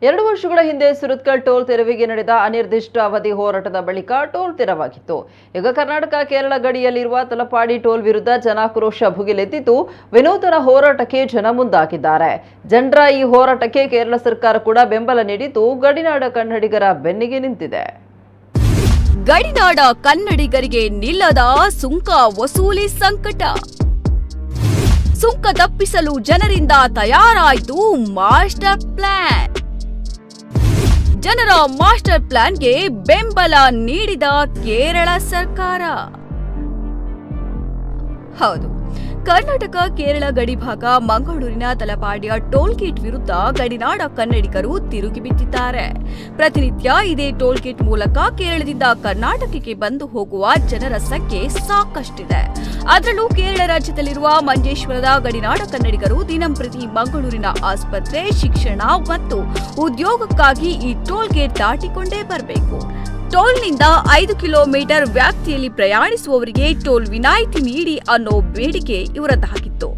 2 ವರ್ಷಗಳ ಹಿಂದೆ ಸುರತ್ಕಲ್ ಟೋಲ್ ತೆರವಿಗೆ ನಡೆದ ಅನಿರ್ದಿಷ್ಟ ಅವಧಿ ಹೋರಾಟದ ಬಳಿಕ ಟೋಲ್ ತೆರವಾಗಿತ್ತು. ಈಗ ಕರ್ನಾಟಕ ಕೇರಳ ಗಡಿಯಲ್ಲಿರುವ ತಲಪಾಡಿ ಟೋಲ್ ವಿರುದ್ಧ ಜನಾಕ್ರೋಶ ಭುಗಿಲೆದ್ದಿದ್ದು, ವಿನೂತನ ಹೋರಾಟಕ್ಕೆ ಜನ ಮುಂದಾಗಿದ್ದಾರೆ. ಜನರ ಈ ಹೋರಾಟಕ್ಕೆ ಕೇರಳ ಸರ್ಕಾರ ಕೂಡ ಬೆಂಬಲ ನೀಡಿದ್ದು, ಗಡಿನಾಡ ಕನ್ನಡಿಗರ ಬೆನ್ನಿಗೆ ನಿಂತಿದೆ. ಗಡಿನಾಡ ಕನ್ನಡಿಗರಿಗೆ ನಿಲ್ಲದ ಸುಂಕ ವಸೂಲಿ ಸಂಕಟ. ಸುಂಕ ತಪ್ಪಿಸಲು ಜನರಿಂದ ತಯಾರಾಯಿತು ಮಾಸ್ಟರ್ ಪ್ಲಾನ್. ಜನರ ಮಾಸ್ಟರ್ ಪ್ಲಾನ್ಗೆ ಬೆಂಬಲ ನೀಡಿದ ಕೇರಳ ಸರ್ಕಾರ. ಹೌದು, ಕರ್ನಾಟಕ ಕೇರಳ ಗಡಿಭಾಗ ಮಂಗಳೂರಿನ ತಲಪಾಡಿಯ ಟೋಲ್ ಗೇಟ್ ವಿರುದ್ಧ ಗಡಿನಾಡ ಕನ್ನಡಿಗರು ತಿರುಗಿ ಬಿಟ್ಟಿದ್ದಾರೆ. ಪ್ರತಿನಿತ್ಯ ಇದೇ ಟೋಲ್ ಗೇಟ್ ಮೂಲಕ ಕೇರಳದಿಂದ ಕರ್ನಾಟಕಕ್ಕೆ ಬಂದು ಹೋಗುವ ಜನರ ಸಂಖ್ಯೆ ಸಾಕಷ್ಟಿದೆ. ಅದರಲ್ಲೂ ಕೇರಳ ರಾಜ್ಯದಲ್ಲಿರುವ ಮಂಜೇಶ್ವರದ ಗಡಿನಾಡ ಕನ್ನಡಿಗರು ದಿನಂಪ್ರತಿ ಮಂಗಳೂರಿನ ಆಸ್ಪತ್ರೆ, ಶಿಕ್ಷಣ ಮತ್ತು ಉದ್ಯೋಗಕ್ಕಾಗಿ ಈ ಟೋಲ್ ಗೇಟ್ ದಾಟಿಕೊಂಡೇ ಬರಬೇಕು. ಟೋಲ್ನಿಂದ 5 ಕಿಲೋಮೀಟರ್ ವ್ಯಾಪ್ತಿಯಲ್ಲಿ ಪ್ರಯಾಣಿಸುವವರಿಗೆ ಟೋಲ್ ವಿನಾಯಿತಿ ನೀಡಿ ಅನ್ನೋ ಬೇಡಿಕೆ ಇವರದ್ದಾಗಿತ್ತು.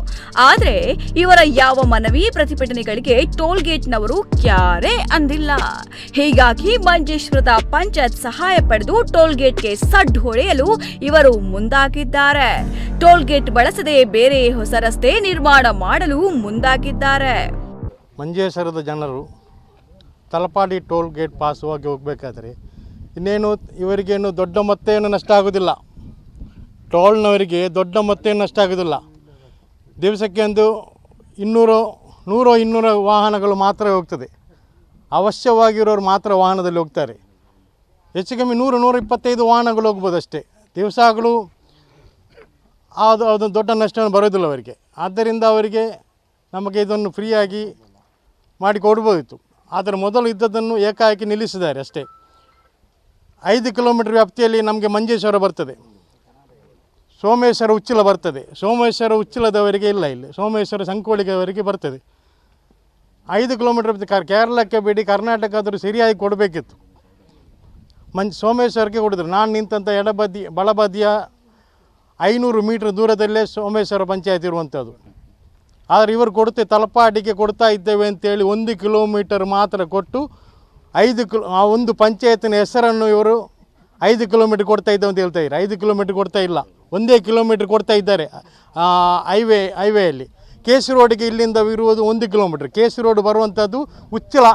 ಆದರೆ ಇವರ ಯಾವ ಮನವಿ ಪ್ರತಿಭಟನೆಗಳಿಗೆ ಟೋಲ್ ಗೇಟ್ನವರು ಕ್ಯಾರೆ ಅಂದಿಲ್ಲ. ಹೀಗಾಗಿ ಮಂಜೇಶ್ವರದ ಪಂಚಾಯತ್ ಸಹಾಯ ಪಡೆದು ಟೋಲ್ ಗೇಟ್ಗೆ ಸಡ್ಡು ಹೊಡೆಯಲು ಇವರು ಮುಂದಾಗಿದ್ದಾರೆ. ಟೋಲ್ ಗೇಟ್ ಬಳಸದೆ ಬೇರೆ ಹೊಸ ರಸ್ತೆ ನಿರ್ಮಾಣ ಮಾಡಲು ಮುಂದಾಗಿದ್ದಾರೆ. ಮಂಜೇಶ್ವರದ ಜನರು ತಲಪಾಡಿ ಟೋಲ್ ಗೇಟ್ ಪಾಸುವಾಗಿ ಹೋಗಬೇಕಾದ್ರೆ ಇನ್ನೇನು ಇವರಿಗೇನು ದೊಡ್ಡ ಮೊತ್ತೇನು ನಷ್ಟ ಆಗೋದಿಲ್ಲ. ಟೋಲ್ನವರಿಗೆ ದೊಡ್ಡ ಮೊತ್ತೇನು ನಷ್ಟ ಆಗೋದಿಲ್ಲ. ದಿವಸಕ್ಕೆ ಒಂದು 100-200 ವಾಹನಗಳು ಮಾತ್ರ ಹೋಗ್ತದೆ. ಅವಶ್ಯವಾಗಿರೋರು ಮಾತ್ರ ವಾಹನದಲ್ಲಿ ಹೋಗ್ತಾರೆ. ಹೆಚ್ಚು ಕಮ್ಮಿ 100-125 ವಾಹನಗಳು ಹೋಗ್ಬೋದು ಅಷ್ಟೇ. ದಿವಸಗಳು ಅದು ದೊಡ್ಡ ನಷ್ಟ ಬರೋದಿಲ್ಲ ಅವರಿಗೆ. ಆದ್ದರಿಂದ ಅವರಿಗೆ ನಮಗೆ ಇದನ್ನು ಫ್ರೀಯಾಗಿ ಮಾಡಿ ಕೊಡ್ಬೋದಿತ್ತು. ಆದರೆ ಮೊದಲು ಇದ್ದದ್ದನ್ನು ಏಕಾಏಕಿ ನಿಲ್ಲಿಸಿದ್ದಾರೆ ಅಷ್ಟೇ. 5 ಕಿಲೋಮೀಟರ್ ವ್ಯಾಪ್ತಿಯಲ್ಲಿ ನಮಗೆ ಮಂಜೇಶ್ವರ ಬರ್ತದೆ, ಸೋಮೇಶ್ವರ ಉಚ್ಚಿಲ ಬರ್ತದೆ. ಸೋಮೇಶ್ವರ ಉಚ್ಚಿಲದವರಿಗೆ ಇಲ್ಲ, ಇಲ್ಲಿ ಸೋಮೇಶ್ವರ ಸಂಕೋಳಿಗೆವರೆಗೆ ಬರ್ತದೆ. 5 ಕಿಲೋಮೀಟರ್ ವ್ಯಾಪ್ತಿ ಕೇರಳಕ್ಕೆ ಬಿಡಿ, ಕರ್ನಾಟಕ ಸರಿಯಾಗಿ ಕೊಡಬೇಕಿತ್ತು. ಸೋಮೇಶ್ವರಕ್ಕೆ ಕೊಡಿದ್ರು. ನಾನು ನಿಂತಂಥ ಬಲಬದಿಯ 500 ಮೀಟರ್ ದೂರದಲ್ಲೇ ಸೋಮೇಶ್ವರ ಪಂಚಾಯತ್ ಇರುವಂಥದ್ದು. ಆದರೆ ಇವರು ತಲಪಾಡಿಗೆ ಕೊಡ್ತಾ ಇದ್ದೇವೆ ಅಂತೇಳಿ 1 ಕಿಲೋಮೀಟರ್ ಮಾತ್ರ ಕೊಟ್ಟು ಒಂದು ಪಂಚಾಯತಿನ ಹೆಸರನ್ನು ಇವರು 5 ಕಿಲೋಮೀಟರ್ ಕೊಡ್ತಾ ಇದ್ದೇವೆ ಅಂತ ಹೇಳ್ತಾ ಇದ್ದಾರೆ. 5 ಕಿಲೋಮೀಟರ್ ಕೊಡ್ತಾ ಇಲ್ಲ, 1 ಕಿಲೋಮೀಟರ್ ಕೊಡ್ತಾ ಇದ್ದಾರೆ. ಹೈವೇಯಲ್ಲಿ ಕೇಸಿ ರೋಡಿಗೆ ಇಲ್ಲಿಂದ ಇರುವುದು 1 ಕಿಲೋಮೀಟರ್. ಕೇಸಿ ರೋಡ್ ಬರುವಂಥದ್ದು ಉಚ್ಚಿಲ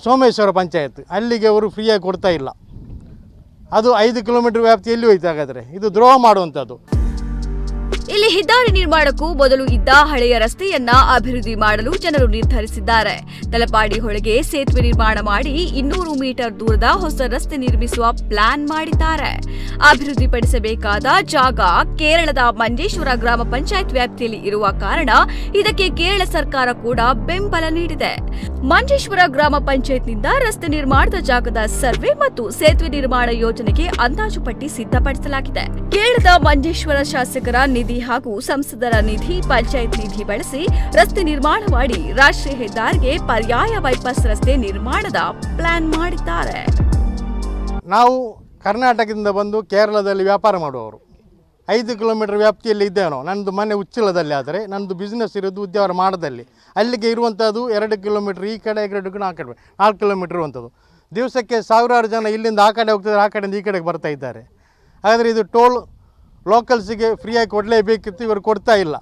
ಸೋಮೇಶ್ವರ ಪಂಚಾಯತ್, ಅಲ್ಲಿಗೆ ಅವರು ಫ್ರೀಯಾಗಿ ಕೊಡ್ತಾ ಇಲ್ಲ. ಅದು 5 ಕಿಲೋಮೀಟರ್ ವ್ಯಾಪ್ತಿಯಲ್ಲಿ ಹೋಯ್ತು. ಹಾಗಾದರೆ ಇದು ದ್ರೋಹ ಮಾಡುವಂಥದ್ದು. ಇಲ್ಲಿ ಹೆದ್ದಾರಿ ನಿರ್ಮಾಣಕ್ಕೂ ಮೊದಲು ಇದ್ದ ಹಳೆಯ ರಸ್ತೆಯನ್ನ ಅಭಿವೃದ್ಧಿ ಮಾಡಲು ಜನರು ನಿರ್ಧರಿಸಿದ್ದಾರೆ. ತಲಪಾಡಿ ಹೊಳೆಗೆ ಸೇತುವೆ ನಿರ್ಮಾಣ ಮಾಡಿ 200 ಮೀಟರ್ ದೂರದ ಹೊಸ ರಸ್ತೆ ನಿರ್ಮಿಸುವ ಪ್ಲಾನ್ ಮಾಡಿದ್ದಾರೆ. ಅಭಿವೃದ್ಧಿಪಡಿಸಬೇಕಾದ ಜಾಗ ಕೇರಳದ ಮಂಜೇಶ್ವರ ಗ್ರಾಮ ಪಂಚಾಯತ್ ವ್ಯಾಪ್ತಿಯಲ್ಲಿ ಇರುವ ಕಾರಣ ಇದಕ್ಕೆ ಕೇರಳ ಸರ್ಕಾರ ಕೂಡ ಬೆಂಬಲ ನೀಡಿದೆ. ಮಂಜೇಶ್ವರ ಗ್ರಾಮ ಪಂಚಾಯತ್ನಿಂದ ರಸ್ತೆ ನಿರ್ಮಾಣದ ಜಾಗದ ಸರ್ವೆ ಮತ್ತು ಸೇತುವೆ ನಿರ್ಮಾಣ ಯೋಜನೆಗೆ ಅಂದಾಜು ಪಟ್ಟಿ ಸಿದ್ಧಪಡಿಸಲಾಗಿದೆ. ಕೇರಳದ ಮಂಜೇಶ್ವರ ಶಾಸಕರ ನಿಧಿ ಹಾಗೂ ಸಂಸದರ ನಿಧಿ, ಪಂಚಾಯತ್ ನಿಧಿ ಬಳಸಿ ರಸ್ತೆ ನಿರ್ಮಾಣ ಮಾಡಿ ರಾಷ್ಟ್ರೀಯ ಹೆದ್ದಾರಿಗೆ ಪರ್ಯಾಯ ಬೈಪಾಸ್ ರಸ್ತೆ ನಿರ್ಮಾಣದ ಪ್ಲಾನ್ ಮಾಡಿದ್ದಾರೆ. ನಾವು ಕರ್ನಾಟಕದಿಂದ ಬಂದು ಕೇರಳದಲ್ಲಿ ವ್ಯಾಪಾರ ಮಾಡುವವರು. 5 ಕಿಲೋಮೀಟರ್ ವ್ಯಾಪ್ತಿಯಲ್ಲಿ ಇದ್ದೇವೆ ನಾವು. ನನ್ನದು ಮನೆ ಉಚ್ಚಿಲದಲ್ಲಿ, ಆದರೆ ನನ್ನದು ಬಿಸ್ನೆಸ್ ಇರೋದು ಉದ್ಯಾವರ ಮಾಡದಲ್ಲಿ. ಅಲ್ಲಿಗೆ ಇರುವಂಥದ್ದು 2 ಕಿಲೋಮೀಟರ್ ಈ ಕಡೆ, 4 ಕಿಲೋಮೀಟರ್ ಇರುವಂಥದ್ದು. ದಿವಸಕ್ಕೆ ಸಾವಿರಾರು ಜನ ಇಲ್ಲಿಂದ ಆ ಕಡೆ ಹೋಗ್ತಿದ್ದಾರೆ, ಆ ಕಡೆಯಿಂದ ಈ ಕಡೆಗೆ ಬರ್ತಾ ಇದ್ದಾರೆ. ಆದರೆ ಇದು ಟೋಲ್ ಲೋಕಲ್ಸಿಗೆ ಫ್ರೀಯಾಗಿ ಕೊಡಲೇಬೇಕಿತ್ತು, ಇವರು ಕೊಡ್ತಾ ಇಲ್ಲ.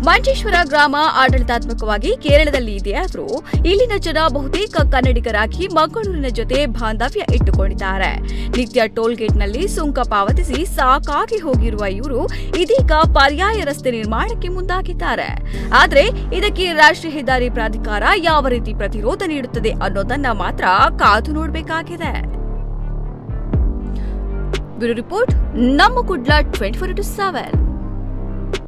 ಮಂಜೇಶ್ವರ ಗ್ರಾಮ ಆಡಳಿತಾತ್ಮಕವಾಗಿ ಕೇರಳದಲ್ಲಿ ಇದೆಯಾದರೂ ಇಲ್ಲಿನ ಜನ ಬಹುತೇಕ ಕನ್ನಡಿಗರಾಗಿ ಮಂಗಳೂರಿನ ಜೊತೆ ಬಾಂಧವ್ಯ ಇಟ್ಟುಕೊಂಡಿದ್ದಾರೆ. ನಿತ್ಯ ಟೋಲ್ ಗೇಟ್ನಲ್ಲಿ ಸುಂಕ ಪಾವತಿಸಿ ಸಾಕಾಗಿ ಹೋಗಿರುವ ಇವರು ಇದೀಗ ಪರ್ಯಾಯ ರಸ್ತೆ ನಿರ್ಮಾಣಕ್ಕೆ ಮುಂದಾಗಿದ್ದಾರೆ. ಆದರೆ ಇದಕ್ಕೆ ರಾಷ್ಟ್ರೀಯ ಹೆದ್ದಾರಿ ಪ್ರಾಧಿಕಾರ ಯಾವ ರೀತಿ ಪ್ರತಿರೋಧ ನೀಡುತ್ತದೆ ಅನ್ನೋದನ್ನ ಮಾತ್ರ ಕಾದು ನೋಡಬೇಕಾಗಿದೆ. ಬ್ಯೂರೋ ರಿಪೋರ್ಟ್, ನಮ್ಮ ಕುಡ್ಲ 24/7.